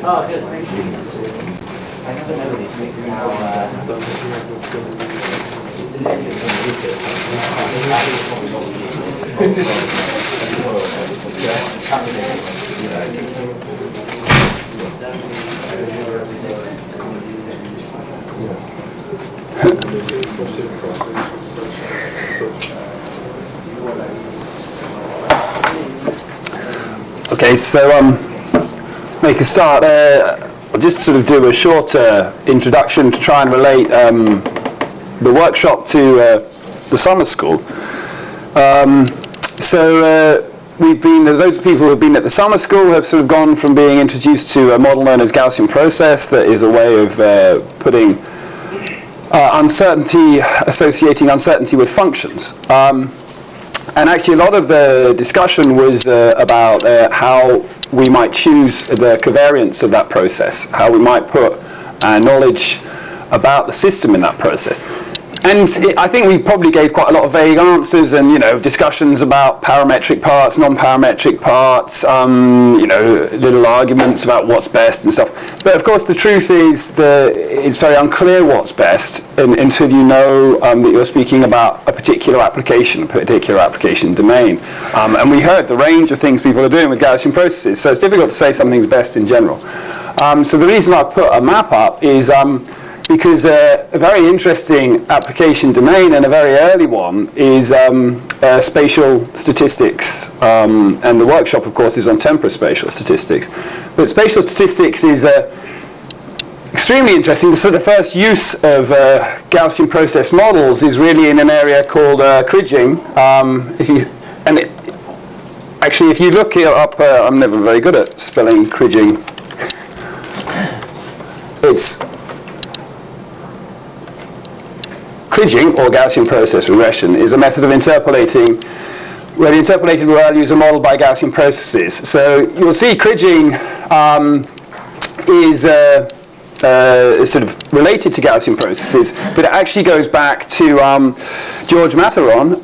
Oh, good. Thank you. I never know Okay, so make a start. I'll just sort of do a short introduction to try and relate the workshop to the summer school. We've been, those people who have been at the summer school have sort of gone from being introduced to a model known as Gaussian process that is a way of putting uncertainty, associating uncertainty with functions. And actually a lot of the discussion was about how we might choose the covariance of that process, how we might put knowledge about the system in that process. And I think we probably gave quite a lot of vague answers and, discussions about parametric parts, non-parametric parts, little arguments about what's best and stuff. But of course the truth is that it's very unclear what's best until you know that you're speaking about a particular application domain. And we heard the range of things people are doing with Gaussian processes, so it's difficult to say something's best in general. So the reason I put a map up is because a very interesting application domain and a very early one is spatial statistics. And the workshop, of course, is on temporal spatial statistics. But spatial statistics is extremely interesting. So the first use of Gaussian process models is really in an area called Kriging. Actually, if you look it up, I'm never very good at spelling Kriging. It's Kriging, or Gaussian process regression, is a method of interpolating, where the interpolated values are modeled by Gaussian processes. So you'll see Kriging is sort of related to Gaussian processes, but it actually goes back to George Materon,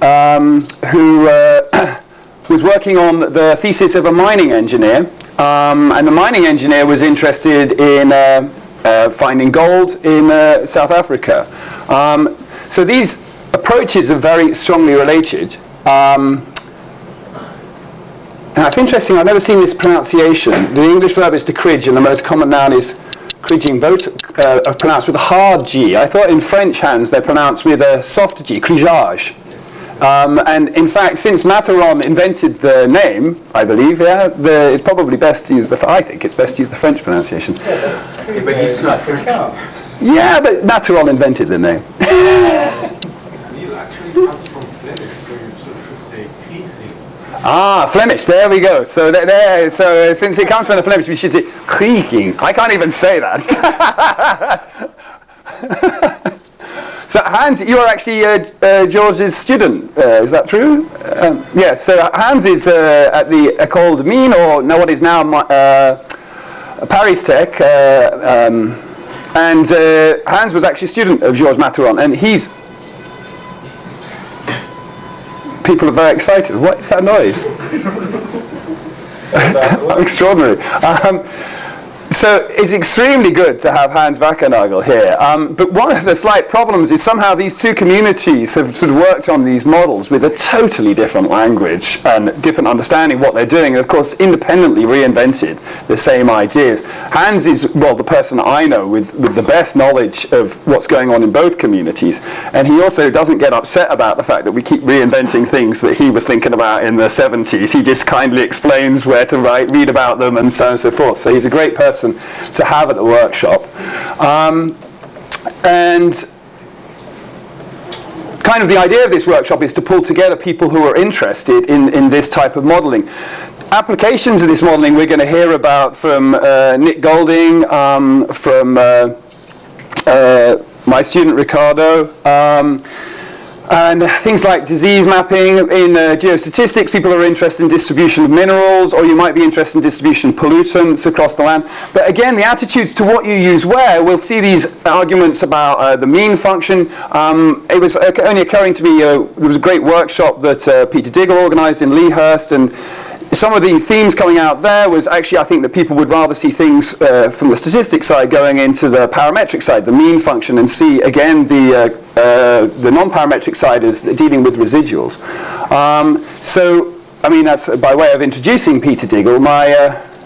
who was working on the thesis of a mining engineer, and the mining engineer was interested in finding gold in South Africa. So these approaches are very strongly related. And it's interesting, I've never seen this pronunciation. The English verb is to kridge, and the most common noun is kridging. Both are pronounced with a hard G. I thought in French, Hans, they're pronounced with a soft G, kridgeage. And in fact, since Materon invented the name, I believe, it's probably best to use I think it's best to use the French pronunciation. Yeah, but he's not French. Yeah, but Materon invented the name. Neil actually comes from Flemish, so you should say krieging. Ah, Flemish, there we go. So so since it comes from the Flemish, we should say krieging. I can't even say that. So Hans, you are actually George's student, is that true? Yeah, so Hans is at the École de Mines, or what is now Paris Tech, and Hans was actually a student of Georges Materon, and people are very excited. What is that noise? Extraordinary. So it's extremely good to have Hans Wackernagel here. But one of the slight problems is somehow these two communities have sort of worked on these models with a totally different language and different understanding of what they're doing, and of course independently reinvented the same ideas. Hans is, well, the person I know with the best knowledge of what's going on in both communities, and he also doesn't get upset about the fact that we keep reinventing things that he was thinking about in the 70s. He just kindly explains where to read about them and so on and so forth. So he's a great person to have at the workshop. And kind of the idea of this workshop is to pull together people who are interested in this type of modeling. Applications of this modeling we're going to hear about from Nick Golding, from my student Ricardo, and things like disease mapping. In Geo Statistics, people are interested in distribution of minerals, or you might be interested in distribution of pollutants across the land. But again, the attitudes to what you use where, we'll see these arguments about the mean function. It was only occurring to me, there was a great workshop that Peter Diggle organized in Leahurst, and some of the themes coming out there was actually, I think that people would rather see things from the statistics side going into the parametric side, the mean function, and see again the non-parametric side as dealing with residuals. So, I mean, that's by way of introducing Peter Diggle.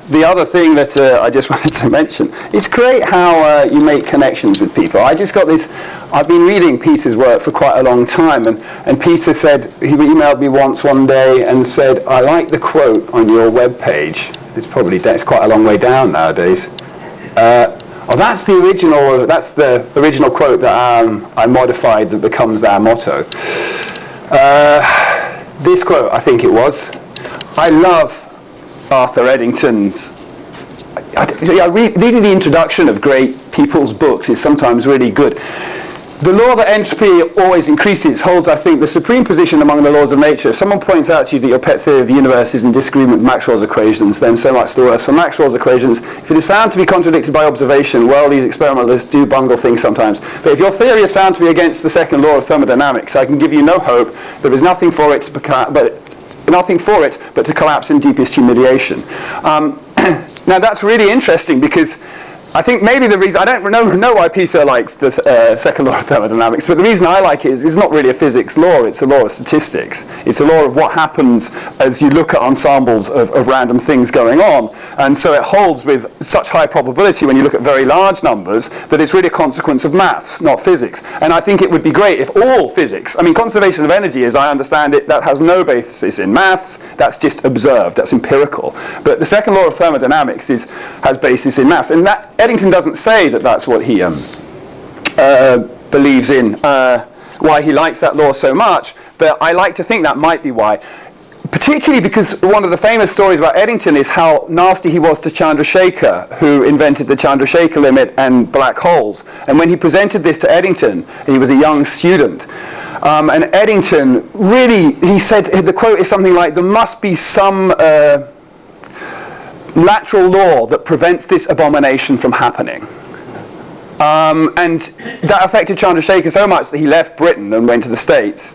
The other thing that I just wanted to mention, it's great how you make connections with people. I just got this, I've been reading Peter's work for quite a long time, and Peter said, he emailed me once one day and said, I like the quote on your webpage. It's quite a long way down nowadays. Oh, that's the original quote that I modified that becomes our motto. This quote, I think it was, I love Arthur Eddington's. Reading the introduction of great people's books is sometimes really good. The law that entropy always increases holds, I think, the supreme position among the laws of nature. If someone points out to you that your pet theory of the universe is in disagreement with Maxwell's equations, then so much the worse for Maxwell's equations. If it is found to be contradicted by observation, well, these experimentalists do bungle things sometimes. But if your theory is found to be against the second law of thermodynamics, I can give you no hope. There is nothing for it but to collapse in deepest humiliation. Now that's really interesting, because I think maybe the reason, I don't know why Peter likes the second law of thermodynamics, but the reason I like it is it's not really a physics law, it's a law of statistics. It's a law of what happens as you look at ensembles of random things going on. And so it holds with such high probability when you look at very large numbers that it's really a consequence of maths, not physics. And I think it would be great if all physics, I mean, conservation of energy, as I understand it, that has no basis in maths, that's just observed, that's empirical. But the second law of thermodynamics has basis in maths. And that Eddington doesn't say that that's what he believes in, why he likes that law so much, but I like to think that might be why. Particularly because one of the famous stories about Eddington is how nasty he was to Chandra Shekar, who invented the Chandra Shekar limit and black holes. And when he presented this to Eddington, he was a young student. And Eddington really, he said, the quote is something like, there must be some lateral law that prevents this abomination from happening. And that affected Chandra Shekar so much that he left Britain and went to the States.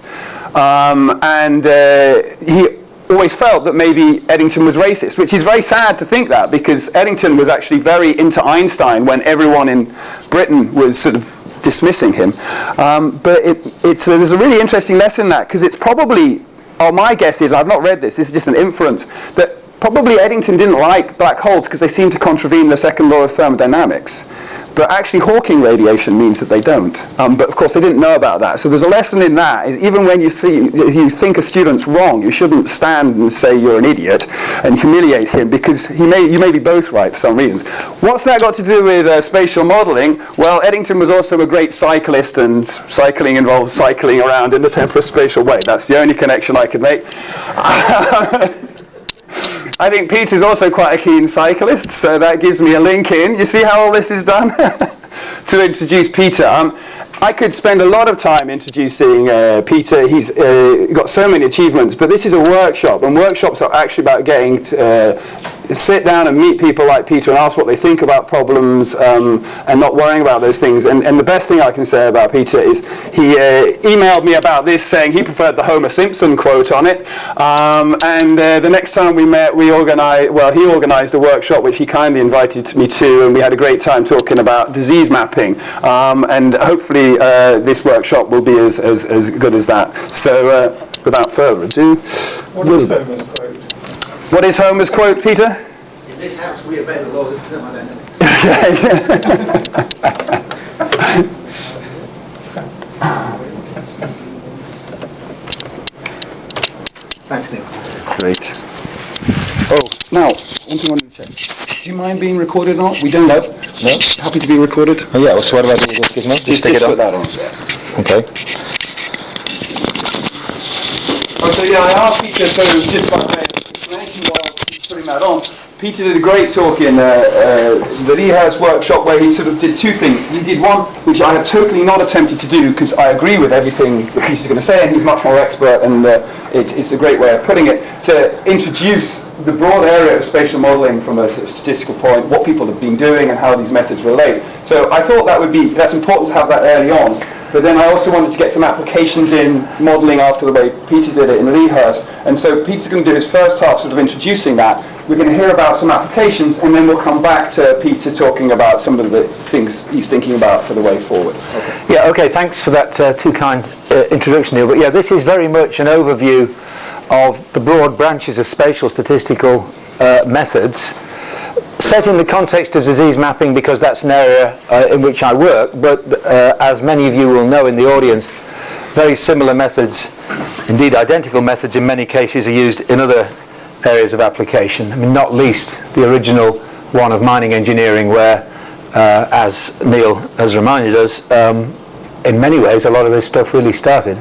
He always felt that maybe Eddington was racist, which is very sad to think that, because Eddington was actually very into Einstein when everyone in Britain was sort of dismissing him. But there's a really interesting lesson in that, because it's probably, my guess is, I've not read this is just an inference, that probably Eddington didn't like black holes because they seem to contravene the second law of thermodynamics. But actually Hawking radiation means that they don't. But of course they didn't know about that. So there's a lesson in that, is even when you think a student's wrong, you shouldn't stand and say you're an idiot and humiliate him, because you may be both right for some reasons. What's that got to do with spatial modelling? Well, Eddington was also a great cyclist, and cycling involves cycling around in the temporospatial way. That's the only connection I could make. I think Peter's also quite a keen cyclist, so that gives me a link in. You see how all this is done? To introduce Peter. I could spend a lot of time introducing Peter. He's got so many achievements, but this is a workshop, and workshops are actually about getting to sit down and meet people like Peter and ask what they think about problems, and not worrying about those things. And the best thing I can say about Peter is he emailed me about this saying he preferred the Homer Simpson quote on it. The next time we met, he organized a workshop which he kindly invited me to, and we had a great time talking about disease mapping. And hopefully this workshop will be as good as that. So without further ado, what is Homer's quote, Peter? In this house we obey the laws of thermodynamics. Thanks, Neil. Great. Oh, now, one thing I wanted to check. Do you mind being recorded or not? We don't know. No? Happy to be recorded? Oh yeah, well, so what about this gizmo? Just stick it put on. that on. Okay. Oh, so yeah, I asked Peter, so just by way of explanation while he's putting that on, Peter did a great talk in the Leahurst workshop where he sort of did two things. He did one, which I have totally not attempted to do because I agree with everything that Peter's going to say, and he's much more expert, and it's a great way of putting it, to introduce the broad area of spatial modelling from a sort of statistical point, what people have been doing and how these methods relate. So I thought that's important to have that early on. But then I also wanted to get some applications in modelling after the way Peter did it in Leahurst. And so Peter's going to do his first half sort of introducing that. We're going to hear about some applications, and then we'll come back to Peter talking about some of the things he's thinking about for the way forward. Okay. Yeah, okay, thanks for that too kind introduction, Neil. But yeah, this is very much an overview of the broad branches of spatial statistical methods, set in the context of disease mapping because that's an area in which I work, but as many of you will know in the audience, very similar methods, indeed identical methods in many cases, are used in other areas of application. I mean, not least the original one of mining engineering where, as Neil has reminded us, in many ways a lot of this stuff really started.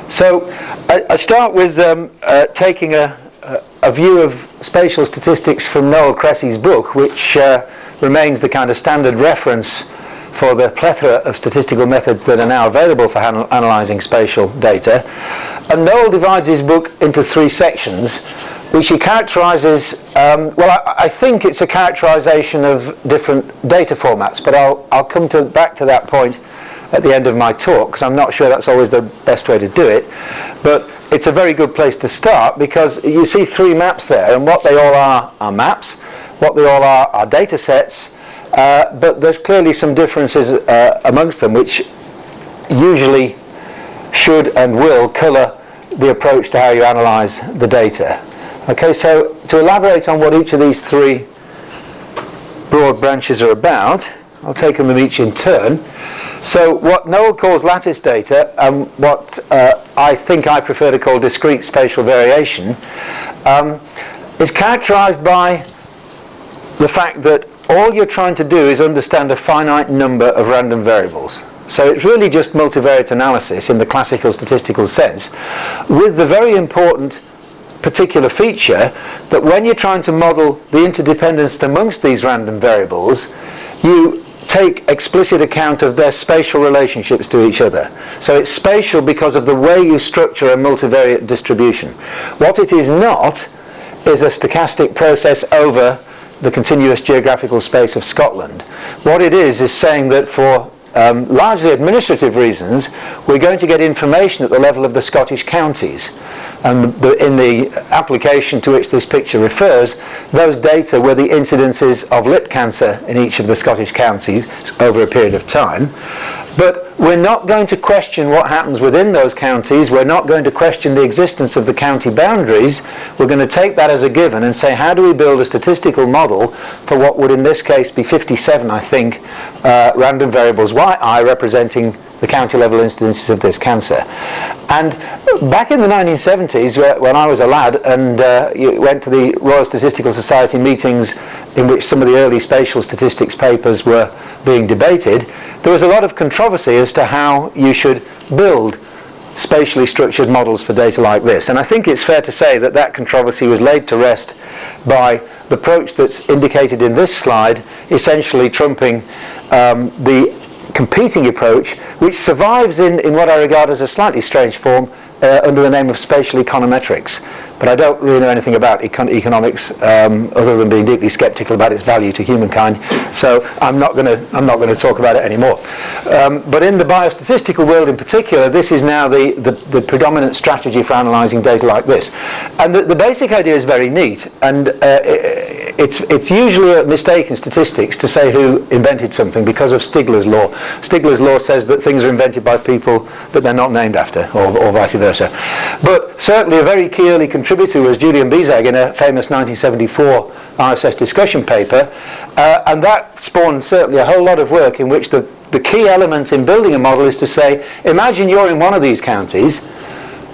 So I start with taking a view of spatial statistics from Noel Cressy's book, which remains the kind of standard reference for the plethora of statistical methods that are now available for analysing spatial data. And Noel divides his book into three sections, which he characterises, I think it's a characterisation of different data formats, but I'll come back to that point at the end of my talk, because I'm not sure that's always the best way to do it. But it's a very good place to start, because you see three maps there, and what they all are maps, what they all are data sets, but there's clearly some differences amongst them, which usually should and will colour the approach to how you analyse the data. Okay, so to elaborate on what each of these three broad branches are about, I'll take them each in turn. So what Noel calls lattice data, and what I think I prefer to call discrete spatial variation, is characterised by the fact that all you're trying to do is understand a finite number of random variables. So it's really just multivariate analysis in the classical statistical sense, with the very important particular feature that when you're trying to model the interdependence amongst these random variables, you take explicit account of their spatial relationships to each other. So it's spatial because of the way you structure a multivariate distribution. What it is not is a stochastic process over the continuous geographical space of Scotland. What it is saying that for largely administrative reasons, we're going to get information at the level of the Scottish counties. And in the application to which this picture refers, those data were the incidences of lip cancer in each of the Scottish counties over a period of time. But we're not going to question what happens within those counties. We're not going to question the existence of the county boundaries. We're going to take that as a given and say, how do we build a statistical model for what would in this case be 57, I think, random variables yi representing the county level incidences of this cancer. And back in the 1970s, when I was a lad and went to the Royal Statistical Society meetings in which some of the early spatial statistics papers were being debated, there was a lot of controversy as to how you should build spatially structured models for data like this. And I think it's fair to say that that controversy was laid to rest by the approach that's indicated in this slide, essentially trumping the competing approach, which survives in what I regard as a slightly strange form under the name of spatial econometrics. But I don't really know anything about economics other than being deeply skeptical about its value to humankind. So I'm not going to talk about it anymore. But in the biostatistical world in particular, this is now the predominant strategy for analysing data like this. And the basic idea is very neat. And it's usually a mistake in statistics to say who invented something because of Stigler's law. Stigler's law says that things are invented by people that they're not named after, or vice versa. But certainly a very key early contributor was Julian Bizag in a famous 1974 RSS discussion paper, and that spawned certainly a whole lot of work in which the key element in building a model is to say, imagine you're in one of these counties,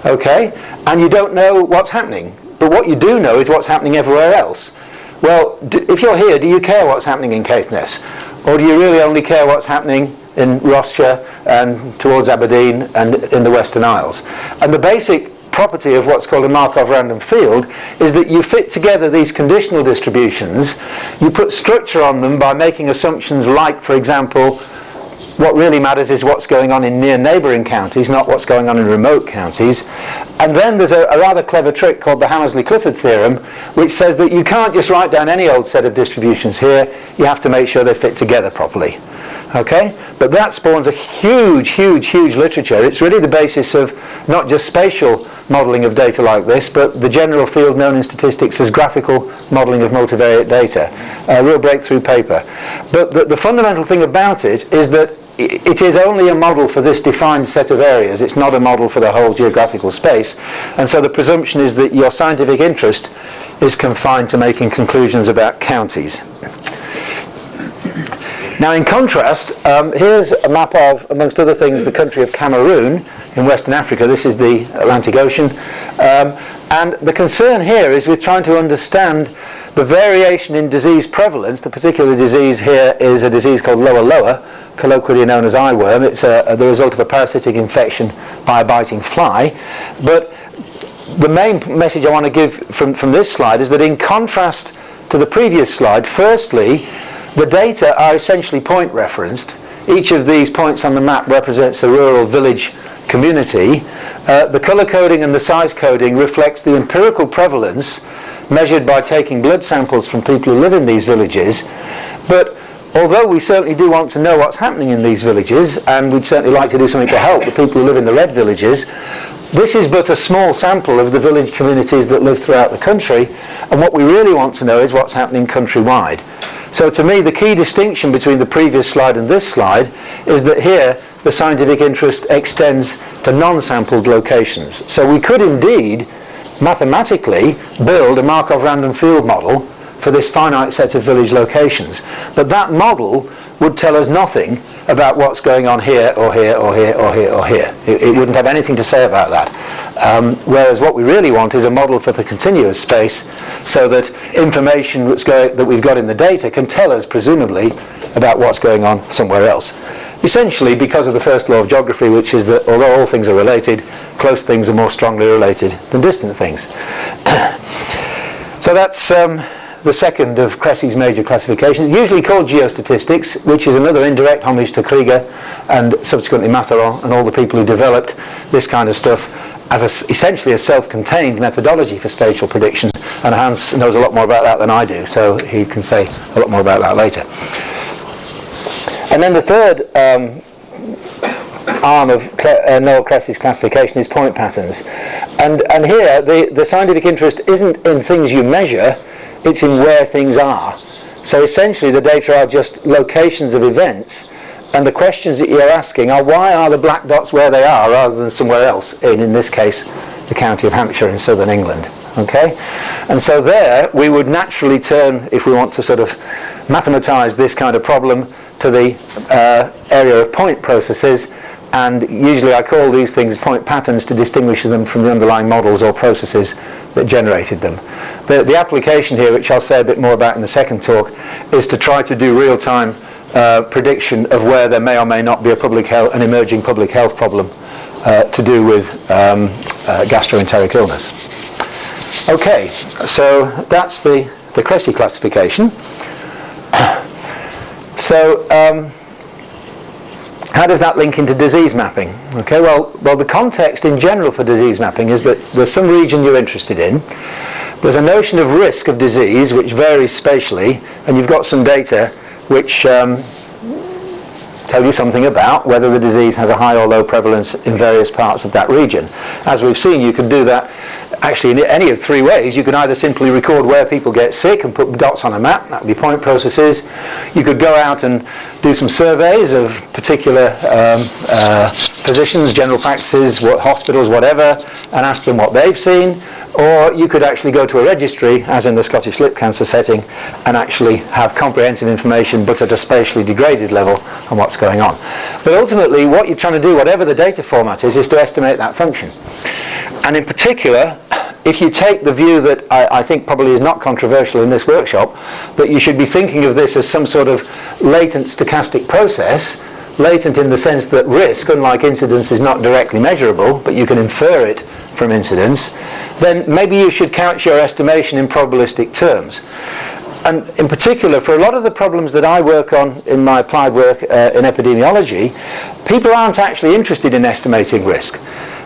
okay, and you don't know what's happening, but what you do know is what's happening everywhere else. Well, if you're here, do you care what's happening in Caithness? Or do you really only care what's happening in Rossshire and towards Aberdeen and in the Western Isles? And the basic property of what's called a Markov random field is that you fit together these conditional distributions, you put structure on them by making assumptions like, for example, what really matters is what's going on in near neighbouring counties, not what's going on in remote counties. And then there's a rather clever trick called the Hammersley-Clifford theorem, which says that you can't just write down any old set of distributions here, you have to make sure they fit together properly. Okay? But that spawns a huge, huge, huge literature. It's really the basis of not just spatial modelling of data like this, but the general field known in statistics as graphical modelling of multivariate data. A real breakthrough paper. But the fundamental thing about it is that it is only a model for this defined set of areas. It's not a model for the whole geographical space. And so the presumption is that your scientific interest is confined to making conclusions about counties. Now, in contrast, here's a map of, amongst other things, the country of Cameroon in Western Africa. This is the Atlantic Ocean. And the concern here is with trying to understand the variation in disease prevalence. The particular disease here is a disease called lower, colloquially known as eyeworm. It's the result of a parasitic infection by a biting fly. But the main message I want to give from this slide is that in contrast to the previous slide, firstly, the data are essentially point referenced. Each of these points on the map represents a rural village community. The colour coding and the size coding reflects the empirical prevalence measured by taking blood samples from people who live in these villages. But although we certainly do want to know what's happening in these villages, and we'd certainly like to do something to help the people who live in the red villages, this is but a small sample of the village communities that live throughout the country, and what we really want to know is what's happening countrywide. So to me, the key distinction between the previous slide and this slide is that here the scientific interest extends to non-sampled locations. So we could indeed mathematically build a Markov random field model for this finite set of village locations. But that model would tell us nothing about what's going on here or here or here or here or here. It wouldn't have anything to say about that. Whereas what we really want is a model for the continuous space, so that information that we've got in the data can tell us, presumably, about what's going on somewhere else. Essentially because of the first law of geography, which is that although all things are related, close things are more strongly related than distant things. So that's the second of Cressy's major classifications, usually called Geo Statistics, which is another indirect homage to Krieger and subsequently Matheron and all the people who developed this kind of stuff as essentially a self-contained methodology for spatial prediction. And Hans knows a lot more about that than I do, so he can say a lot more about that later. And then the third arm of Noel Cressy's classification is point patterns. And here the scientific interest isn't in things you measure, it's in where things are. So essentially the data are just locations of events, and the questions that you're asking are why are the black dots where they are rather than somewhere else, in this case the county of Hampshire in southern England. Okay? And so there we would naturally turn, if we want to sort of mathematise this kind of problem, to the area of point processes, and usually I call these things point patterns to distinguish them from the underlying models or processes that generated them. The application here, which I'll say a bit more about in the second talk, is to try to do real-time prediction of where there may or may not be an emerging public health problem to do with gastroenteric illness. Okay, so that's the Cressy classification. So how does that link into disease mapping? Okay, well the context in general for disease mapping is that there's some region you're interested in, there's a notion of risk of disease which varies spatially, and you've got some data which tell you something about whether the disease has a high or low prevalence in various parts of that region. As we've seen, you can do that actually in any of three ways. You can either simply record where people get sick and put dots on a map, that would be point processes. You could go out and do some surveys of particular physicians, general practices, hospitals, whatever, and ask them what they've seen. Or you could actually go to a registry, as in the Scottish lip cancer setting, and actually have comprehensive information, but at a spatially degraded level, on what's going on. But ultimately, what you're trying to do, whatever the data format is to estimate that function. And in particular, if you take the view that I think probably is not controversial in this workshop, that you should be thinking of this as some sort of latent stochastic process, latent in the sense that risk, unlike incidence, is not directly measurable, but you can infer it from incidence, then maybe you should couch your estimation in probabilistic terms. And in particular, for a lot of the problems that I work on in my applied work in epidemiology, people aren't actually interested in estimating risk.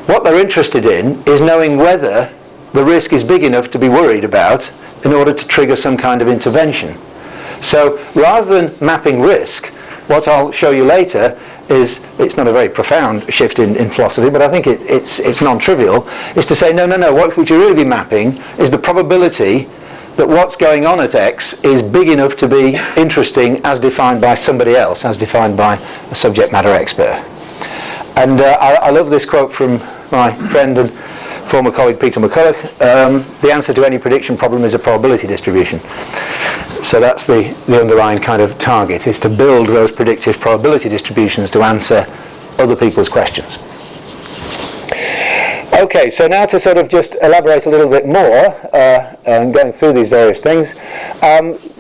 What they're interested in is knowing whether the risk is big enough to be worried about in order to trigger some kind of intervention. So rather than mapping risk, what I'll show you later is, it's not a very profound shift in philosophy, but I think it's non-trivial, is to say, no, what would you really be mapping is the probability that what's going on at X is big enough to be interesting as defined by somebody else, as defined by a subject matter expert. And I love this quote from my friend and former colleague Peter McCulloch. The answer to any prediction problem is a probability distribution. So that's the underlying kind of target, is to build those predictive probability distributions to answer other people's questions. Okay, so now to sort of just elaborate a little bit more, and going through these various things.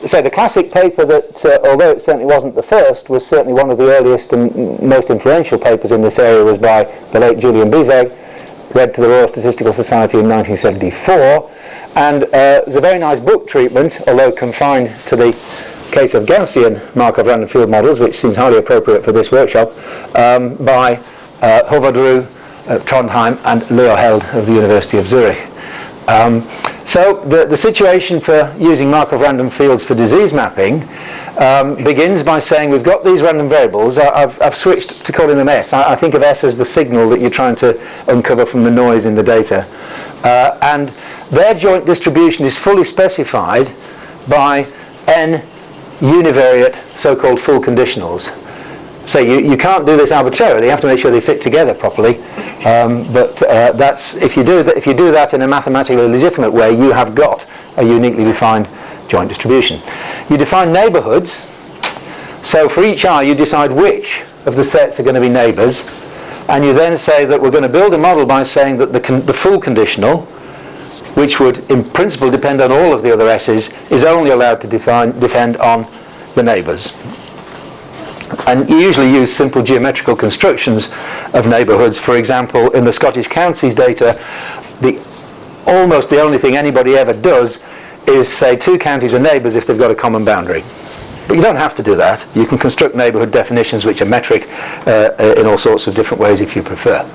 So the classic paper that, although it certainly wasn't the first, was certainly one of the earliest and most influential papers in this area, was by the late Julian Bizag, read to the Royal Statistical Society in 1974. And there's a very nice book treatment, although confined to the case of Gaussian Markov random field models, which seems highly appropriate for this workshop, by Håvard Rue, Trondheim, and Leo Held of the University of Zurich. So the situation for using Markov random fields for disease mapping begins by saying we've got these random variables. I've switched to calling them S. I think of S as the signal that you're trying to uncover from the noise in the data. And their joint distribution is fully specified by n univariate so-called full conditionals. So you can't do this arbitrarily. You have to make sure they fit together properly. But that's, if you do that in a mathematically legitimate way, you have got a uniquely defined joint distribution. You define neighbourhoods. So for each R, you decide which of the sets are going to be neighbours, and you then say that we're going to build a model by saying that the full conditional, which would in principle depend on all of the other S's, is only allowed to depend on the neighbours. And you usually use simple geometrical constructions of neighbourhoods. For example, in the Scottish counties data, almost the only thing anybody ever does is say two counties are neighbours if they've got a common boundary. But you don't have to do that. You can construct neighbourhood definitions which are metric in all sorts of different ways if you prefer.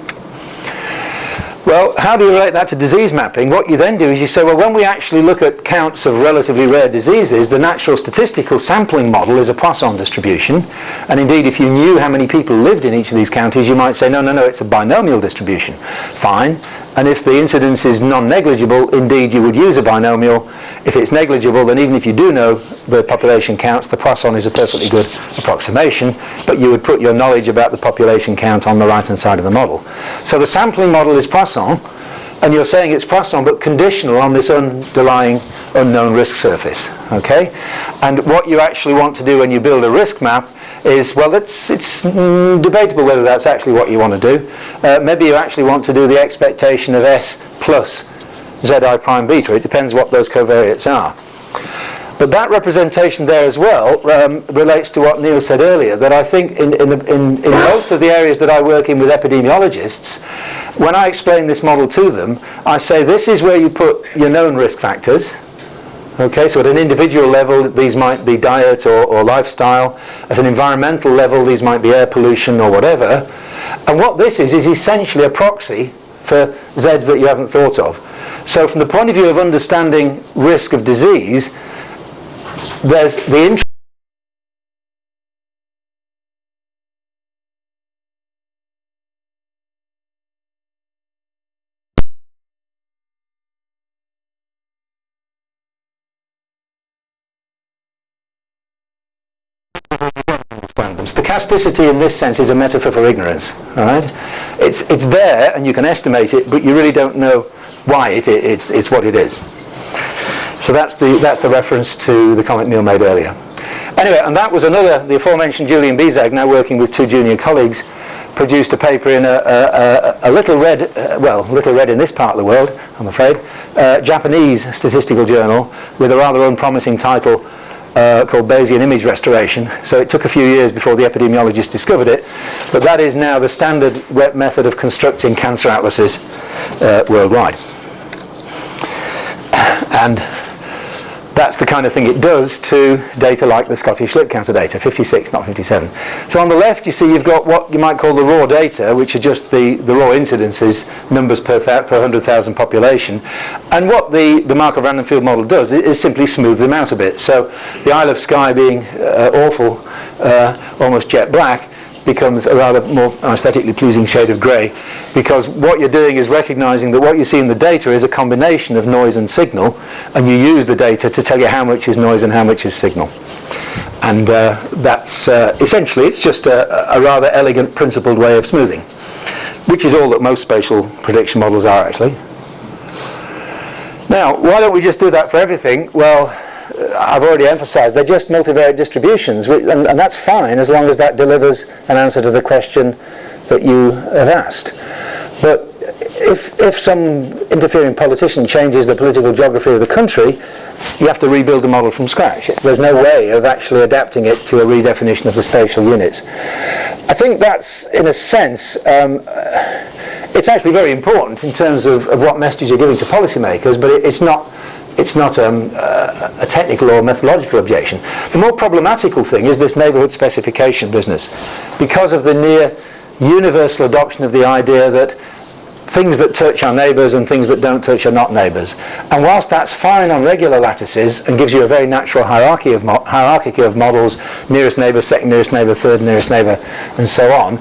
Well, how do you relate that to disease mapping? What you then do is you say, well, when we actually look at counts of relatively rare diseases, the natural statistical sampling model is a Poisson distribution. And indeed, if you knew how many people lived in each of these counties, you might say, no, it's a binomial distribution. Fine. And if the incidence is non-negligible, indeed, you would use a binomial. If it's negligible, then even if you do know the population counts, the Poisson is a perfectly good approximation, but you would put your knowledge about the population count on the right-hand side of the model. So the sampling model is Poisson, and you're saying it's Poisson, but conditional on this underlying unknown risk surface, okay? And what you actually want to do when you build a risk map is, well, it's debatable whether that's actually what you want to do. Maybe you actually want to do the expectation of S plus Zi prime beta. It depends what those covariates are. But that representation there as well relates to what Neil said earlier, that I think in most of the areas that I work in with epidemiologists, when I explain this model to them, I say this is where you put your known risk factors. Okay, so at an individual level, these might be diet or lifestyle. At an environmental level, these might be air pollution or whatever. And what this is essentially a proxy for Zs that you haven't thought of. So from the point of view of understanding risk of disease, there's the interest Stochasticity in this sense is a metaphor for ignorance. All right? It's there and you can estimate it, but you really don't know why it's what it is. So that's the reference to the comment Neil made earlier. Anyway, and that was the aforementioned Julian Bizag, now working with two junior colleagues, produced a paper in a little read in this part of the world, I'm afraid, Japanese statistical journal with a rather unpromising title called Bayesian image restoration. So it took a few years before the epidemiologists discovered it, but that is now the standard method of constructing cancer atlases worldwide. And that's the kind of thing it does to data like the Scottish lip cancer data, 56, not 57. So on the left, you see you've got what you might call the raw data, which are just the raw incidences, numbers per 100,000 population. And what the Markov random field model does is simply smooth them out a bit. So the Isle of Skye being awful, almost jet black, becomes a rather more aesthetically pleasing shade of grey, because what you're doing is recognising that what you see in the data is a combination of noise and signal, and you use the data to tell you how much is noise and how much is signal. And that's essentially, it's just a rather elegant, principled way of smoothing, which is all that most spatial prediction models are, actually. Now, why don't we just do that for everything? Well, I've already emphasised they're just multivariate distributions, and that's fine as long as that delivers an answer to the question that you have asked. But if some interfering politician changes the political geography of the country, you have to rebuild the model from scratch. There's no way of actually adapting it to a redefinition of the spatial units. I think that's, in a sense, it's actually very important in terms of what messages you're giving to policymakers, but it's not a technical or methodological objection. The more problematical thing is this neighbourhood specification business, because of the near universal adoption of the idea that things that touch are neighbours and things that don't touch are not neighbours. And whilst that's fine on regular lattices and gives you a very natural hierarchy of models, nearest neighbour, second nearest neighbour, third nearest neighbour, and so on,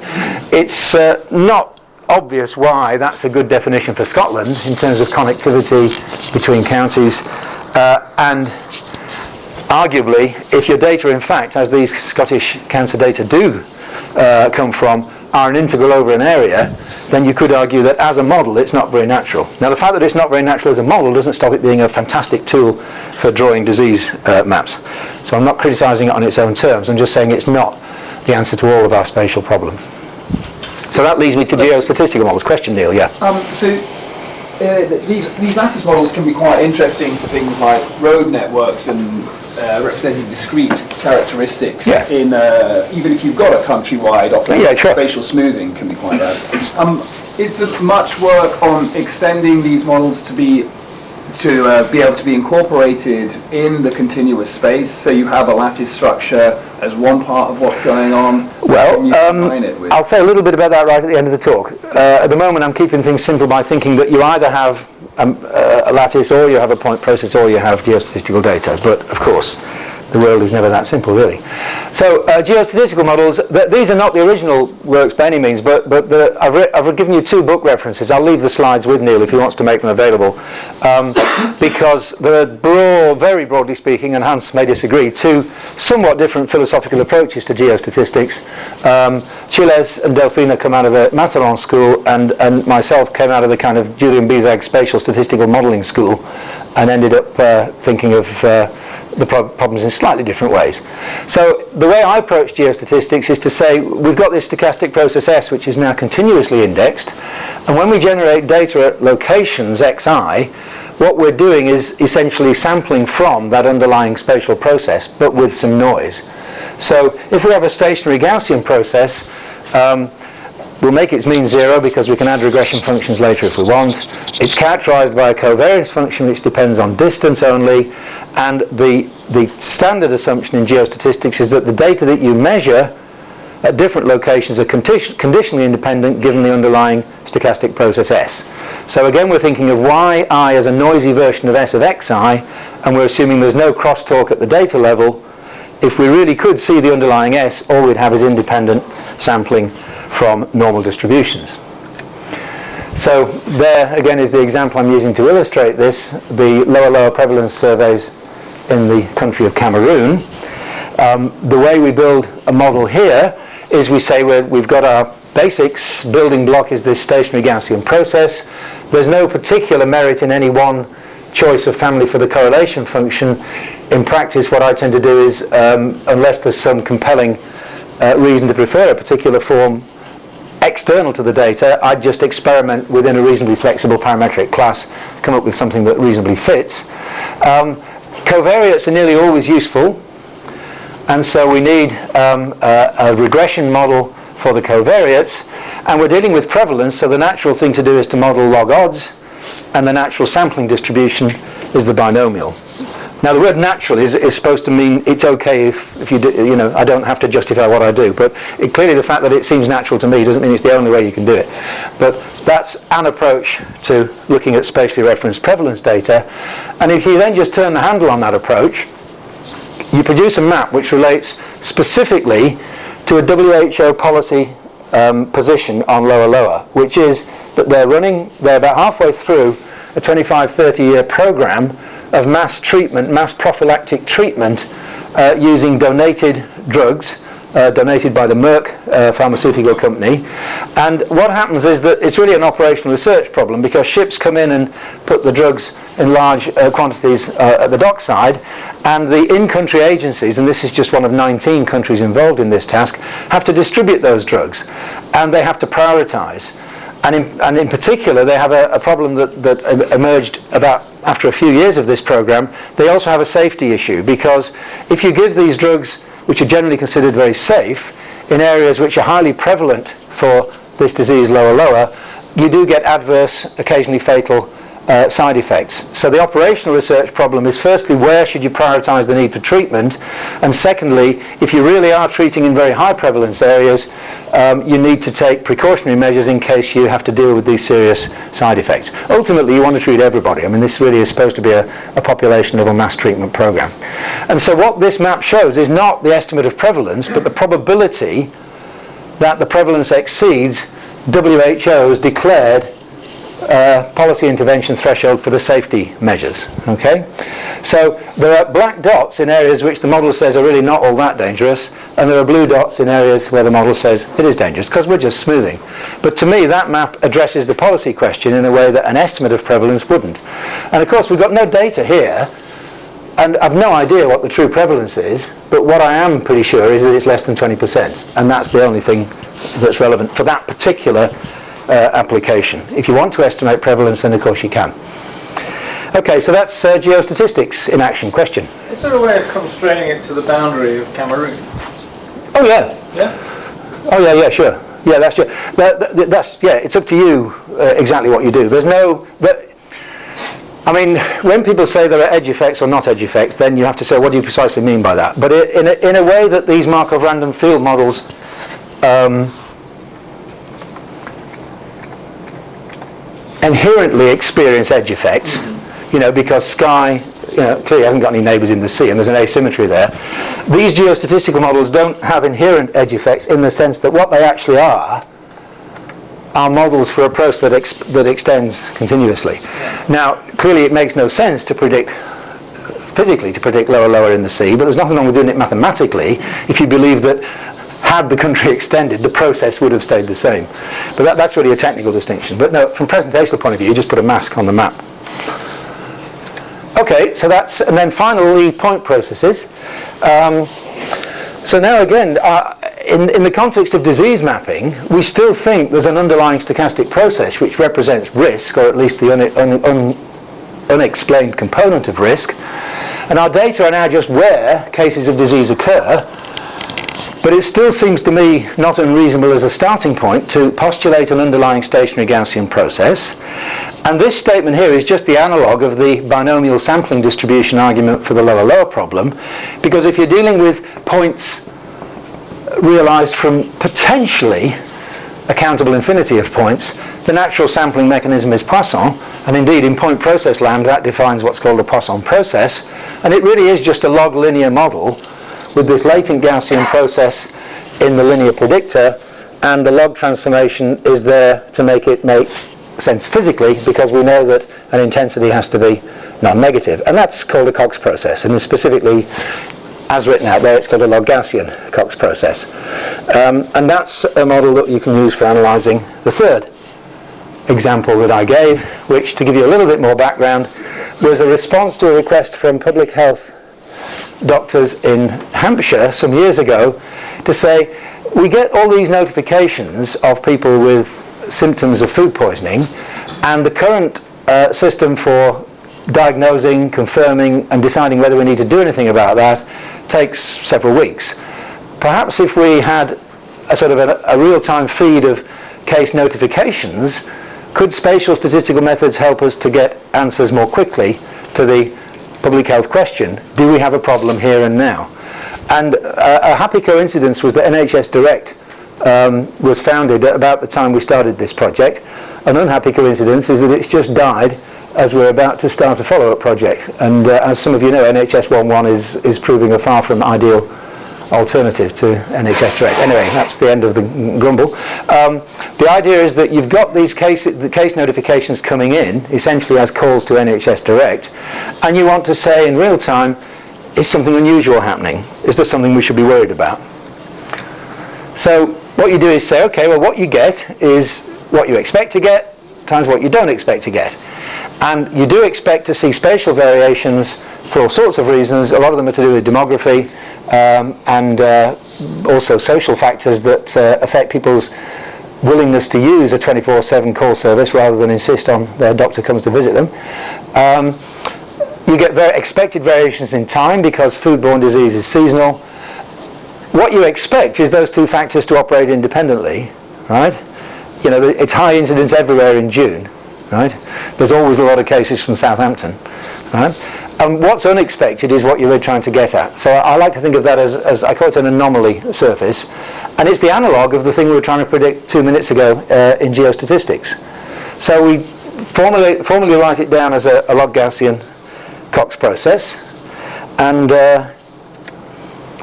it's not obvious why that's a good definition for Scotland in terms of connectivity between counties, and arguably if your data in fact, as these Scottish cancer data do come from, are an integral over an area, then you could argue that as a model it's not very natural. Now the fact that it's not very natural as a model doesn't stop it being a fantastic tool for drawing disease maps. So I'm not criticising it on its own terms, I'm just saying it's not the answer to all of our spatial problems. So that leads me to geostatistical models. Question, Neil, yeah. These lattice models can be quite interesting for things like road networks and representing discrete characteristics. Yeah. In even if you've got a countrywide, often sure. spatial smoothing can be quite bad. Is there much work on extending these models to be able to be incorporated in the continuous space, so you have a lattice structure as one part of what's going on? Well, I'll say a little bit about that right at the end of the talk. At the moment I'm keeping things simple by thinking that you either have a lattice, or you have a point process, or you have geostatistical data, but of course the world is never that simple, really. So geostatistical models, these are not the original works by any means, but I've given you two book references. I'll leave the slides with Neil if he wants to make them available, because there are very broadly speaking, and Hans may disagree, two somewhat different philosophical approaches to geostatistics. Chiles and Delfina come out of the Matalon school, and myself came out of the kind of Julian Bizag spatial statistical modelling school, and ended up thinking of the problems in slightly different ways. So the way I approach geostatistics is to say we've got this stochastic process S which is now continuously indexed, and when we generate data at locations xi, what we're doing is essentially sampling from that underlying spatial process but with some noise. So if we have a stationary Gaussian process, we'll make its mean 0 because we can add regression functions later if we want. It's characterised by a covariance function which depends on distance only, and the standard assumption in geostatistics is that the data that you measure at different locations are conditionally independent given the underlying stochastic process S. So again we're thinking of yi as a noisy version of S of xi, and we're assuming there's no crosstalk at the data level. If we really could see the underlying S, all we'd have is independent sampling from normal distributions. So there again is the example I'm using to illustrate this, the lower prevalence surveys in the country of Cameroon. The way we build a model here is we say we've got our basics, building block is this stationary Gaussian process. There's no particular merit in any one choice of family for the correlation function. In practice what I tend to do is, unless there's some compelling reason to prefer a particular form external to the data, I'd just experiment within a reasonably flexible parametric class, come up with something that reasonably fits. Covariates are nearly always useful, and so we need a regression model for the covariates, and we're dealing with prevalence, so the natural thing to do is to model log odds, and the natural sampling distribution is the binomial. Now the word natural is supposed to mean it's okay if you do, I don't have to justify what I do, but clearly the fact that it seems natural to me doesn't mean it's the only way you can do it. But that's an approach to looking at spatially referenced prevalence data, and if you then just turn the handle on that approach, you produce a map which relates specifically to a WHO policy position on lower, which is that they're about halfway through a 25-30 year program of mass prophylactic treatment using donated drugs, donated by the Merck pharmaceutical company. And what happens is that it's really an operational research problem, because ships come in and put the drugs in large quantities at the dockside, and the in-country agencies, and this is just one of 19 countries involved in this task, have to distribute those drugs, and they have to prioritize. And in particular, they have a problem that emerged about after a few years of this program. They also have a safety issue, because if you give these drugs, which are generally considered very safe, in areas which are highly prevalent for this disease, lower, you do get adverse, occasionally fatal side effects. So the operational research problem is, firstly, where should you prioritize the need for treatment? And secondly, if you really are treating in very high prevalence areas, you need to take precautionary measures in case you have to deal with these serious side effects. Ultimately, you want to treat everybody. I mean, this really is supposed to be a population level mass treatment program. And so what this map shows is not the estimate of prevalence, but the probability that the prevalence exceeds WHO's declared policy intervention threshold for the safety measures. Okay, so there are black dots in areas which the model says are really not all that dangerous, and there are blue dots in areas where the model says it is dangerous, because we're just smoothing. But to me, that map addresses the policy question in a way that an estimate of prevalence wouldn't. And of course, we've got no data here, and I've no idea what the true prevalence is, but what I am pretty sure is that it's less than 20%, and that's the only thing that's relevant for that particular application. If you want to estimate prevalence, then of course you can. Okay, so that's Geo Statistics in action. Question? Is there a way of constraining it to the boundary of Cameroon? Oh yeah. Yeah? Oh yeah, sure. Yeah, that's sure. That's yeah, it's up to you exactly what you do. There's no... I mean, when people say there are edge effects or not edge effects, then you have to say, what do you precisely mean by that? But in a way that these Markov random field models inherently experience edge effects, because sky, clearly hasn't got any neighbours in the sea, and there's an asymmetry there. These geostatistical models don't have inherent edge effects in the sense that what they actually are models for a process that extends continuously. Now, clearly it makes no sense to predict, physically, to predict lower in the sea, but there's nothing wrong with doing it mathematically if you believe that had the country extended, the process would have stayed the same. But that's really a technical distinction. But no, from a presentational point of view, you just put a mask on the map. Okay, so that's, and then finally, point processes. So now again, in the context of disease mapping, we still think there's an underlying stochastic process which represents risk, or at least the unexplained component of risk. And our data are now just where cases of disease occur. But it still seems to me not unreasonable as a starting point to postulate an underlying stationary Gaussian process. And this statement here is just the analogue of the binomial sampling distribution argument for the lower problem, because if you're dealing with points realized from potentially a countable infinity of points, the natural sampling mechanism is Poisson, and indeed in point process land that defines what's called a Poisson process, and it really is just a log linear model with this latent Gaussian process in the linear predictor, and the log transformation is there to make it make sense physically, because we know that an intensity has to be non-negative, and that's called a Cox process, and specifically, as written out there, it's called a log Gaussian Cox process. And that's a model that you can use for analysing the third example that I gave, which, to give you a little bit more background, was a response to a request from public health doctors in Hampshire some years ago to say, we get all these notifications of people with symptoms of food poisoning, and the current system for diagnosing, confirming and deciding whether we need to do anything about that takes several weeks. Perhaps if we had a sort of a real-time feed of case notifications, could spatial statistical methods help us to get answers more quickly to the public health question, do we have a problem here and now? And a happy coincidence was that NHS Direct was founded at about the time we started this project. An unhappy coincidence is that it's just died as we're about to start a follow-up project. And as some of you know, NHS 1.1 is proving a far from ideal alternative to NHS Direct. Anyway, that's the end of the grumble. The idea is that you've got the case notifications coming in, essentially as calls to NHS Direct, and you want to say in real time, is something unusual happening? Is there something we should be worried about? So what you do is say, okay, well what you get is what you expect to get times what you don't expect to get. And you do expect to see spatial variations for all sorts of reasons. A lot of them are to do with demography and also social factors that affect people's willingness to use a 24/7 call service rather than insist on their doctor comes to visit them. You get expected variations in time because foodborne disease is seasonal. What you expect is those two factors to operate independently, right? You know, it's high incidence everywhere in June, right? There's always a lot of cases from Southampton, right? And what's unexpected is what you're trying to get at. So I like to think of that as I call it an anomaly surface, and it's the analogue of the thing we were trying to predict 2 minutes ago in Geo Statistics. So we formally write it down as a log Gaussian Cox process, and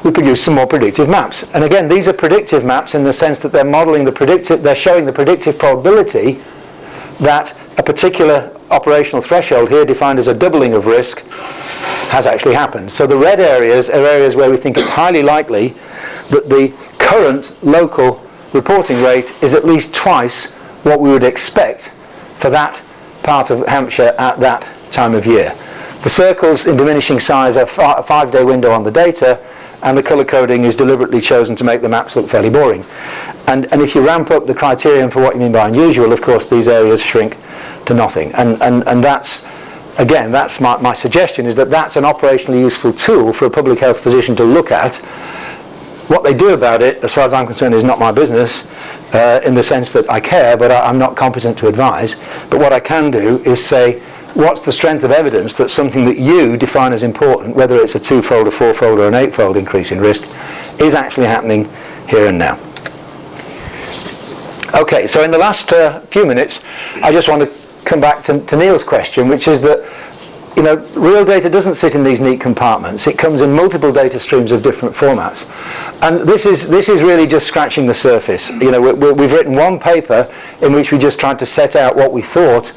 we produce some more predictive maps. And again, these are predictive maps in the sense that they're modeling they're showing the predictive probability that a particular operational threshold, here defined as a doubling of risk, has actually happened. So the red areas are areas where we think it's highly likely that the current local reporting rate is at least twice what we would expect for that part of Hampshire at that time of year. The circles in diminishing size are a 5-day window on the data, and the colour coding is deliberately chosen to make the maps look fairly boring. And if you ramp up the criterion for what you mean by unusual, of course these areas shrink to nothing. And that's, again, that's my suggestion, is that that's an operationally useful tool for a public health physician to look at. What they do about it, as far as I'm concerned, is not my business, in the sense that I care, but I'm not competent to advise. But what I can do is say, what's the strength of evidence that something that you define as important, whether it's a 2-fold, a 4-fold, or an 8-fold increase in risk, is actually happening here and now. Okay, so in the last few minutes, I just want to come back to Neil's question, which is that, you know, real data doesn't sit in these neat compartments. It comes in multiple data streams of different formats, and this is really just scratching the surface. You know, we've written one paper in which we just tried to set out what we thought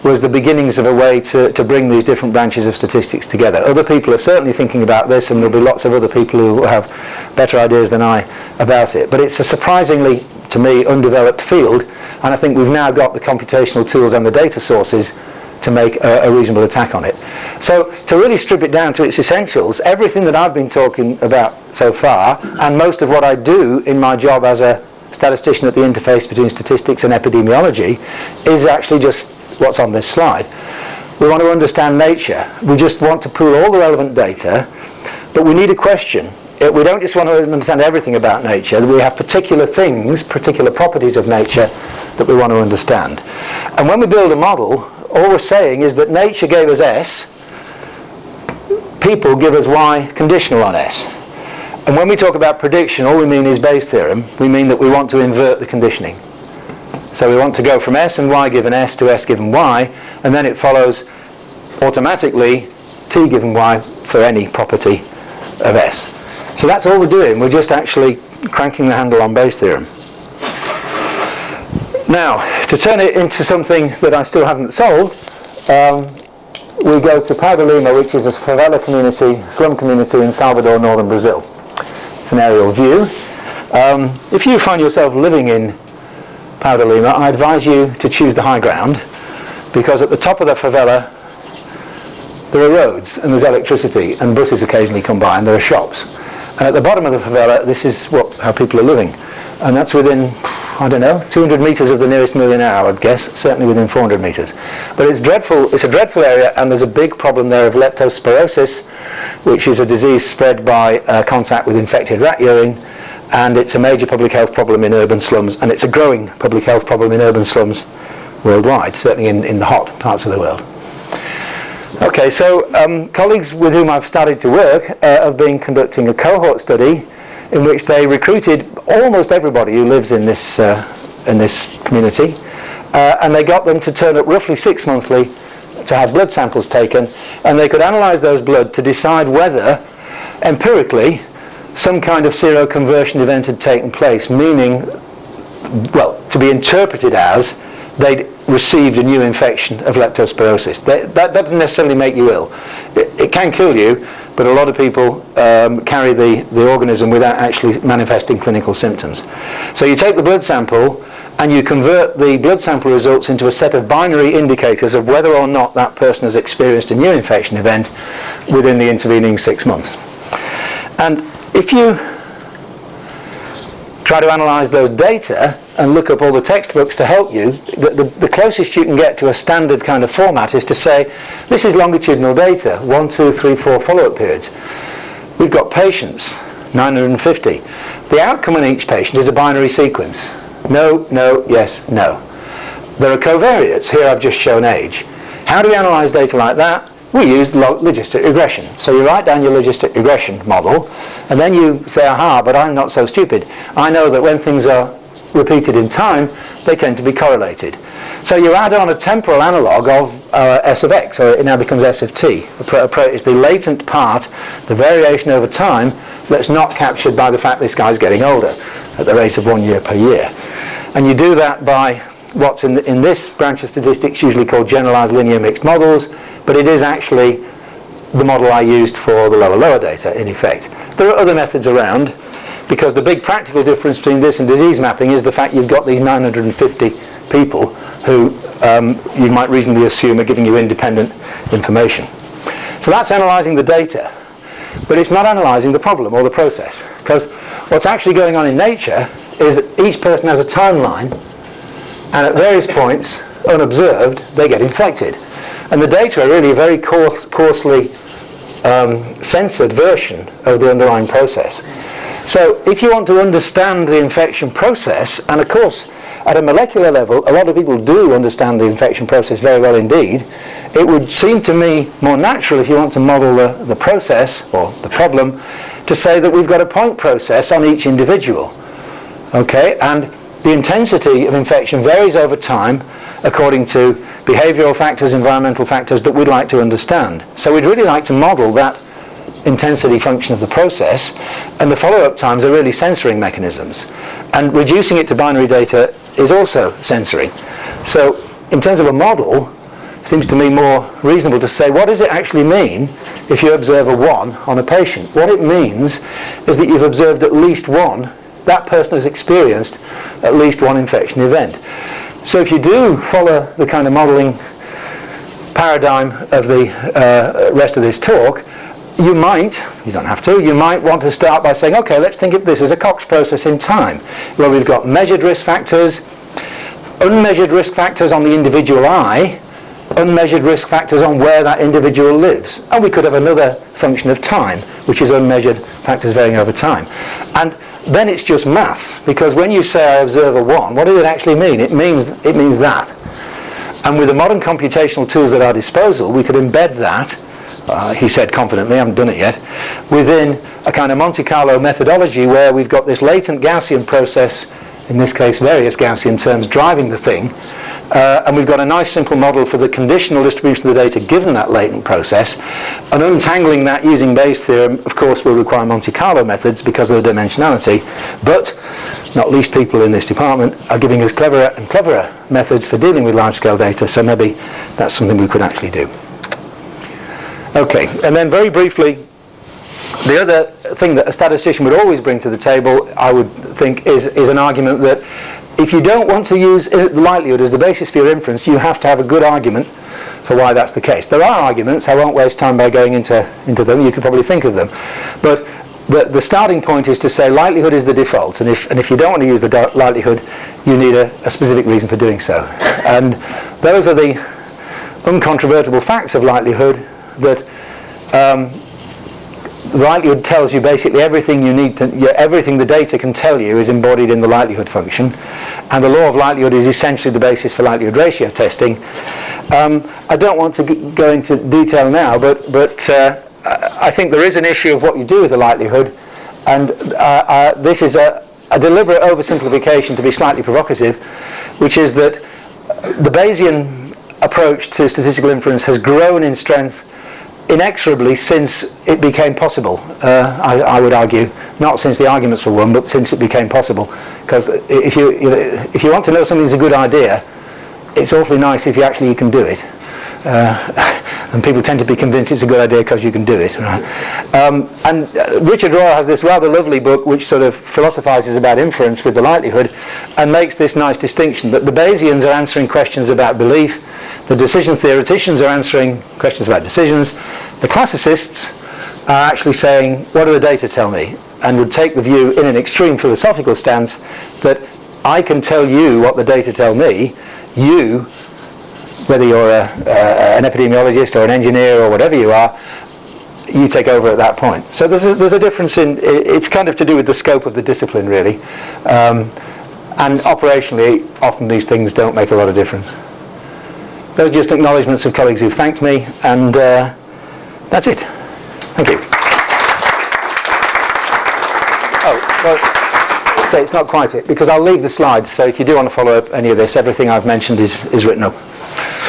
was the beginnings of a way to bring these different branches of statistics together. Other people are certainly thinking about this, and there'll be lots of other people who have better ideas than I about it. But it's a surprisingly, to me, undeveloped field, and I think we've now got the computational tools and the data sources to make a reasonable attack on it. So to really strip it down to its essentials, everything that I've been talking about so far, and most of what I do in my job as a statistician at the interface between statistics and epidemiology, is actually just what's on this slide. We want to understand nature. We just want to pool all the relevant data, but we need a question. We don't just want to understand everything about nature. We have particular things, particular properties of nature that we want to understand. And when we build a model, all we're saying is that nature gave us S, people give us Y conditional on S. And when we talk about prediction, all we mean is Bayes' theorem. We mean that we want to invert the conditioning. So we want to go from S and Y given S to S given Y, and then it follows automatically T given Y for any property of S. So that's all we're doing. We're just actually cranking the handle on Bayes' theorem. Now, to turn it into something that I still haven't solved, we go to Powder Lima, which is a favela community, slum community in Salvador, northern Brazil. It's an aerial view. If you find yourself living in Powder Lima, I advise you to choose the high ground, because at the top of the favela there are roads and there's electricity and buses occasionally come by and there are shops. And at the bottom of the favela, this is how people are living. And that's within, I don't know, 200 metres of the nearest millionaire, I would guess, certainly within 400 metres. But it's dreadful. It's a dreadful area, and there's a big problem there of leptospirosis, which is a disease spread by contact with infected rat urine. and it's a major public health problem in urban slums, and it's a growing public health problem in urban slums worldwide, certainly in the hot parts of the world. Okay, so colleagues with whom I've started to work have been conducting a cohort study in which they recruited almost everybody who lives in this community, and they got them to turn up roughly 6 monthly to have blood samples taken, and they could analyse those blood to decide whether, empirically, some kind of seroconversion event had taken place, meaning, well, to be interpreted as they'd received a new infection of leptospirosis. That doesn't necessarily make you ill. It can kill you, but a lot of people carry the organism without actually manifesting clinical symptoms. So you take the blood sample and you convert the blood sample results into a set of binary indicators of whether or not that person has experienced a new infection event within the intervening 6 months. And if you try to analyse those data and look up all the textbooks to help you, the closest you can get to a standard kind of format is to say, this is longitudinal data, 1, 2, 3, 4 follow-up periods. We've got patients, 950. The outcome in each patient is a binary sequence. No, no, yes, no. There are covariates. Here I've just shown age. How do we analyse data like that? We use logistic regression. So you write down your logistic regression model, and then you say, aha, but I'm not so stupid. I know that when things are repeated in time, they tend to be correlated. So you add on a temporal analogue of S of x, so it now becomes S of t. It's the latent part, the variation over time, that's not captured by the fact this guy's getting older at the rate of 1 year per year. And you do that by what's in this branch of statistics usually called generalized linear mixed models, but it is actually the model I used for the lower data, in effect. There are other methods around, because the big practical difference between this and disease mapping is the fact you've got these 950 people who you might reasonably assume are giving you independent information. So that's analysing the data, but it's not analysing the problem or the process, because what's actually going on in nature is that each person has a timeline, and at various points, unobserved, they get infected. And the data are really a very coarsely censored version of the underlying process. So if you want to understand the infection process, and of course at a molecular level a lot of people do understand the infection process very well indeed, it would seem to me more natural, if you want to model the process or the problem, to say that we've got a point process on each individual. Okay, and the intensity of infection varies over time according to behavioural factors, environmental factors that we'd like to understand. So we'd really like to model that intensity function of the process, and the follow-up times are really censoring mechanisms. And reducing it to binary data is also censoring. So in terms of a model, it seems to me more reasonable to say, what does it actually mean if you observe a 1 on a patient? What it means is that you've observed at least one, that person has experienced at least one infection event. So if you do follow the kind of modelling paradigm of the rest of this talk, you might, you don't have to, you might want to start by saying, okay, let's think of this as a Cox process in time, where we've got measured risk factors, unmeasured risk factors on the individual eye, unmeasured risk factors on where that individual lives. And we could have another function of time, which is unmeasured factors varying over time. And then it's just maths, because when you say I observe a 1, what does it actually mean? It means that. And with the modern computational tools at our disposal, we could embed that, he said confidently, I haven't done it yet, within a kind of Monte Carlo methodology where we've got this latent Gaussian process, in this case various Gaussian terms, driving the thing, and we've got a nice simple model for the conditional distribution of the data given that latent process, and untangling that using Bayes' theorem of course will require Monte Carlo methods because of the dimensionality, but not least people in this department are giving us cleverer and cleverer methods for dealing with large scale data, so maybe that's something we could actually do. Okay, and then very briefly, the other thing that a statistician would always bring to the table, I would think, is an argument that if you don't want to use likelihood as the basis for your inference, you have to have a good argument for why that's the case. There are arguments, I won't waste time by going into them, you could probably think of them. But the starting point is to say likelihood is the default, and if you don't want to use the likelihood, you need a specific reason for doing so. And those are the uncontrovertible facts of likelihood that the likelihood tells you basically everything you need to, everything the data can tell you is embodied in the likelihood function, and the law of likelihood is essentially the basis for likelihood ratio testing. I don't want to go into detail now, but I think there is an issue of what you do with the likelihood, and this is a deliberate oversimplification to be slightly provocative, which is that the Bayesian approach to statistical inference has grown in strength inexorably since it became possible. I would argue, not since the arguments were won, but since it became possible. Because if you want to know something's a good idea, it's awfully nice if you can do it. And people tend to be convinced it's a good idea because you can do it. Right? And Richard Royal has this rather lovely book which sort of philosophizes about inference with the likelihood and makes this nice distinction that the Bayesians are answering questions about belief, the decision theoreticians are answering questions about decisions, the classicists are actually saying, what do the data tell me? And would take the view in an extreme philosophical stance that I can tell you what the data tell me, you, whether you're an epidemiologist or an engineer or whatever you are, you take over at that point. So there's a difference in, it's kind of to do with the scope of the discipline really. And operationally, often these things don't make a lot of difference. Those are just acknowledgements of colleagues who've thanked me, and that's it. Thank you. Oh, well, so it's not quite it, because I'll leave the slides, so if you do want to follow up any of this, everything I've mentioned is written up.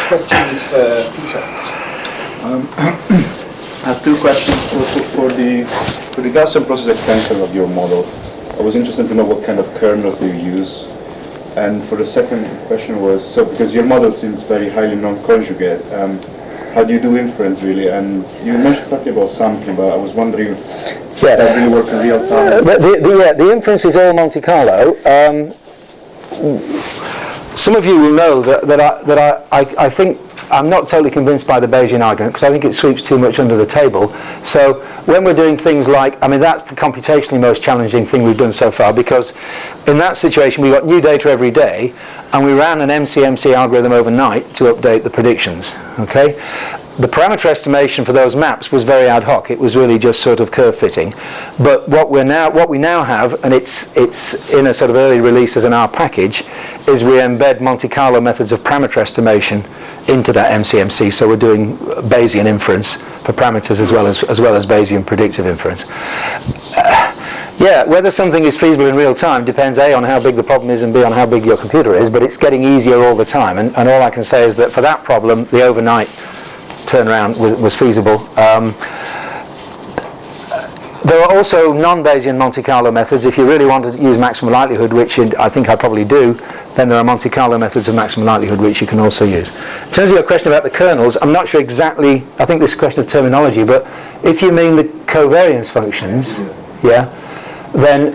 Questions for Peter? I have two questions for the Gaussian process extension of your model. I was interested to know what kind of kernels do you use. And for the second question was, so because your model seems very highly non-conjugate, how do you do inference really? And you mentioned something about sampling, but I was wondering if that really works in real time. The inference is all Monte Carlo. Some of you will know that I think I'm not totally convinced by the Bayesian argument, because I think it sweeps too much under the table. So when we're doing things like, I mean, that's the computationally most challenging thing we've done so far, because in that situation we got new data every day and we ran an MCMC algorithm overnight to update the predictions. Okay? The parameter estimation for those maps was very ad hoc. It was really just sort of curve fitting. But what we now have, and it's in a sort of early release as an R package, is we embed Monte Carlo methods of parameter estimation into that MCMC. So we're doing Bayesian inference for parameters as well as Bayesian predictive inference. Whether something is feasible in real time depends A, on how big the problem is, and B, on how big your computer is, but it's getting easier all the time. And all I can say is that for that problem, the overnight turnaround was feasible. There are also non-Bayesian Monte Carlo methods. If you really want to use maximum likelihood, which I think I probably do, then there are Monte Carlo methods of maximum likelihood which you can also use. In terms of your question about the kernels, I'm not sure exactly, I think this is a question of terminology, but if you mean the covariance functions, then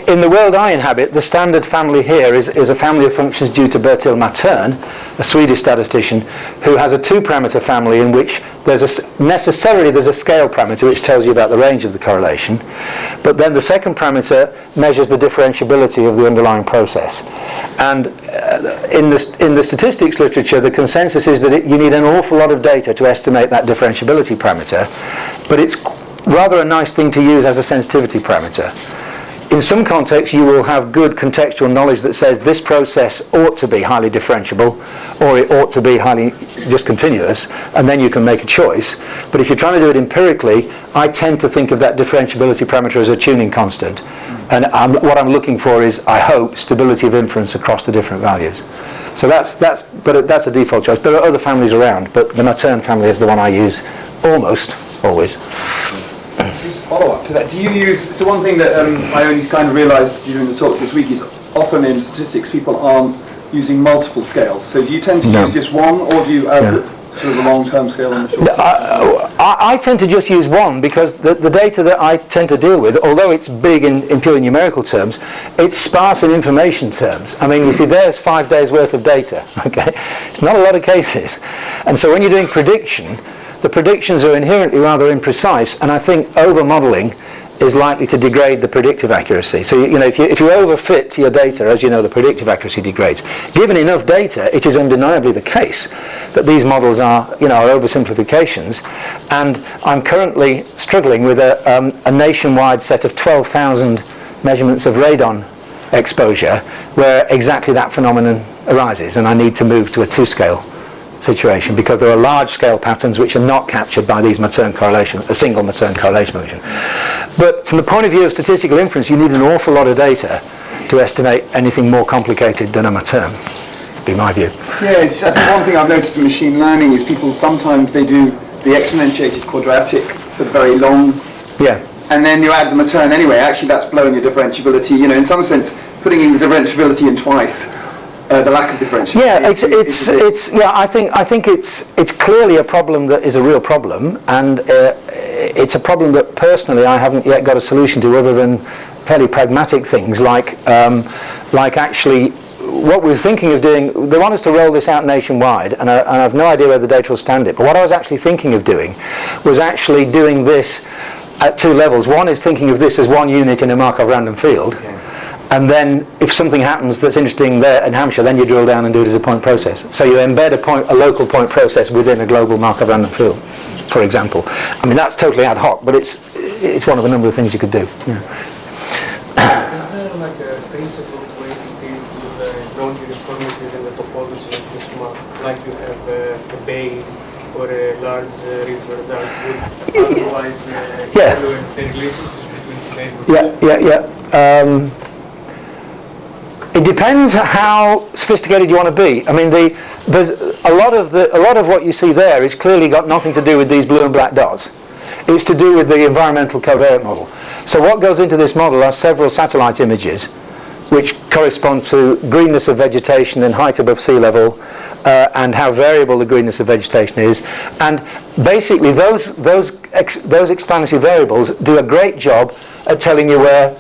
in the world I inhabit, the standard family here is a family of functions due to Bertil Matern, a Swedish statistician, who has a two-parameter family in which there's a scale parameter which tells you about the range of the correlation, but then the second parameter measures the differentiability of the underlying process. And in the statistics literature, the consensus is that you need an awful lot of data to estimate that differentiability parameter, but it's rather a nice thing to use as a sensitivity parameter. In some contexts, you will have good contextual knowledge that says this process ought to be highly differentiable, or it ought to be highly just continuous, and then you can make a choice. But if you're trying to do it empirically, I tend to think of that differentiability parameter as a tuning constant. And what I'm looking for is, I hope, stability of inference across the different values. So that's a default choice. There are other families around, but the Matern family is the one I use almost always. Just follow up to that. Do you use, so one thing that I only kind of realised during the talks this week is often in statistics people aren't using multiple scales. So do you tend to use just one, or do you add sort of the long-term scale and the short-term? I tend to just use one, because the data that I tend to deal with, although it's big in pure numerical terms, it's sparse in information terms. I mean, you see, there's 5 days worth of data, okay? It's not a lot of cases. And so when you're doing prediction, the predictions are inherently rather imprecise, and I think over-modelling is likely to degrade the predictive accuracy. So if you overfit your data, as you know, the predictive accuracy degrades. Given enough data, it is undeniably the case that these models are oversimplifications, and I'm currently struggling with a nationwide set of 12,000 measurements of radon exposure where exactly that phenomenon arises, and I need to move to a 2-scale situation because there are large-scale patterns which are not captured by these Matern correlation, a single Matern correlation function. But from the point of view of statistical inference, you need an awful lot of data to estimate anything more complicated than a Matern, would be my view. Yeah, it's, I think one thing I've noticed in machine learning is people sometimes they do the exponentiated quadratic for the very long. Yeah. And then you add the Matern anyway. Actually, that's blowing your differentiability. In some sense, putting in the differentiability in twice. The lack of differentiability. Yeah, I think it's clearly a problem that is a real problem, and it's a problem that personally I haven't yet got a solution to, other than fairly pragmatic things like actually what we were thinking of doing. They want us to roll this out nationwide, and I have no idea where the data will stand it. But what I was actually thinking of doing was actually doing this at 2 levels. One is thinking of this as one unit in a Markov random field. And then if something happens that's interesting there in Hampshire, then you drill down and do it as a point process. So you embed a local point process within a global Markov random field, for example. I mean, that's totally ad hoc, but it's one of a number of things you could do. Yeah. Is there like a principle way to deal with non-uniformities in the topology of this map? Like you have a bay or a large river that would otherwise influence the relationships between the neighborhoods? It depends how sophisticated you want to be. I mean, there's a lot of what you see there is clearly got nothing to do with these blue and black dots. It's to do with the environmental covariate model. So what goes into this model are several satellite images, which correspond to greenness of vegetation and height above sea level, and how variable the greenness of vegetation is. And basically, those explanatory variables do a great job at telling you where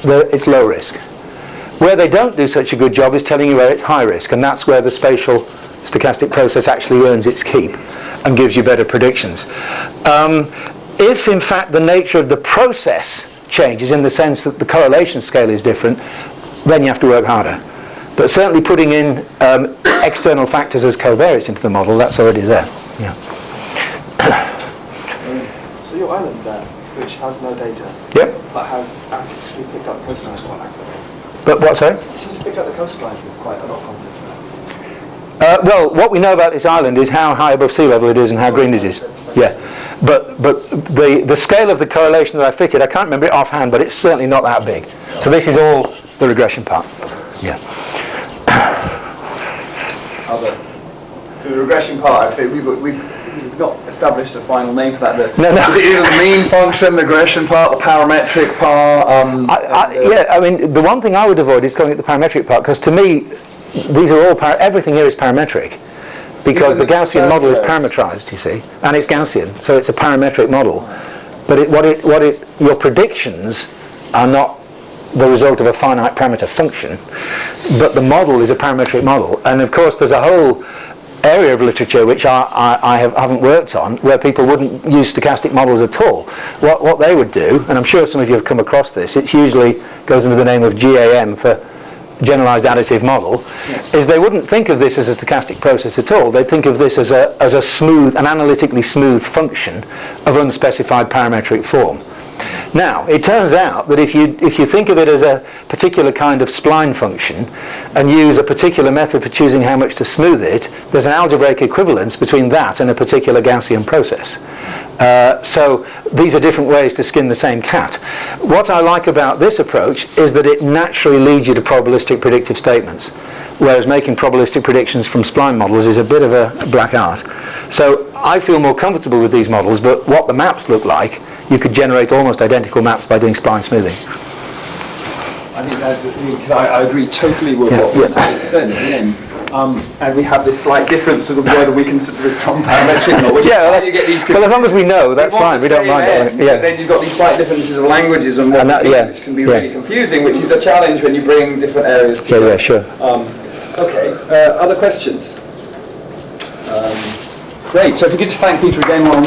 it's low risk. Where they don't do such a good job is telling you where it's high risk, and that's where the spatial stochastic process actually earns its keep and gives you better predictions. If in fact the nature of the process changes in the sense that the correlation scale is different, then you have to work harder. But certainly putting in external factors as covariates into the model, that's already there. Yeah. So your island there, which has no data, Yep. but has actually picked up coastlines quite accurately. But what, sorry? It seems to pick up the coastlines with quite a lot of confidence there. Well, what we know about this island is how high above sea level it is and how green it is. Yeah. But the scale of the correlation that I fitted, I can't remember it offhand, but it's certainly not that big. So this is all the regression part. Yeah. The regression part, I'd say we've not established a final name for that. No. Is it either the mean function, the regression part, the parametric part? I mean, the one thing I would avoid is calling it the parametric part, because to me, these are all everything here is parametric, because the Gaussian model is parametrized, you see, and it's Gaussian, so it's a parametric model. But your predictions are not the result of a finite parameter function, but the model is a parametric model. And of course, there's a whole area of literature which I haven't worked on, where people wouldn't use stochastic models at all. What they would do, and I'm sure some of you have come across this, it usually goes under the name of GAM for generalized additive model, is they wouldn't think of this as a stochastic process at all. They'd think of this as a smooth, an analytically smooth function of unspecified parametric form. Now, it turns out that if you think of it as a particular kind of spline function and use a particular method for choosing how much to smooth it, there's an algebraic equivalence between that and a particular Gaussian process. So these are different ways to skin the same cat. What I like about this approach is that it naturally leads you to probabilistic predictive statements, whereas making probabilistic predictions from spline models is a bit of a black art. So I feel more comfortable with these models, but what the maps look like, you could generate almost identical maps by doing spline smoothing. I think I agree totally with what you said at the end. And we have this slight difference of whether we consider it parametric or not. Which you get these well, as long as we know, that's fine. We don't mind. Then you've got these slight differences of languages and which can be really confusing, which is a challenge when you bring different areas together. Yeah, sure. Okay. Other questions? Great. So if we could just thank Peter again while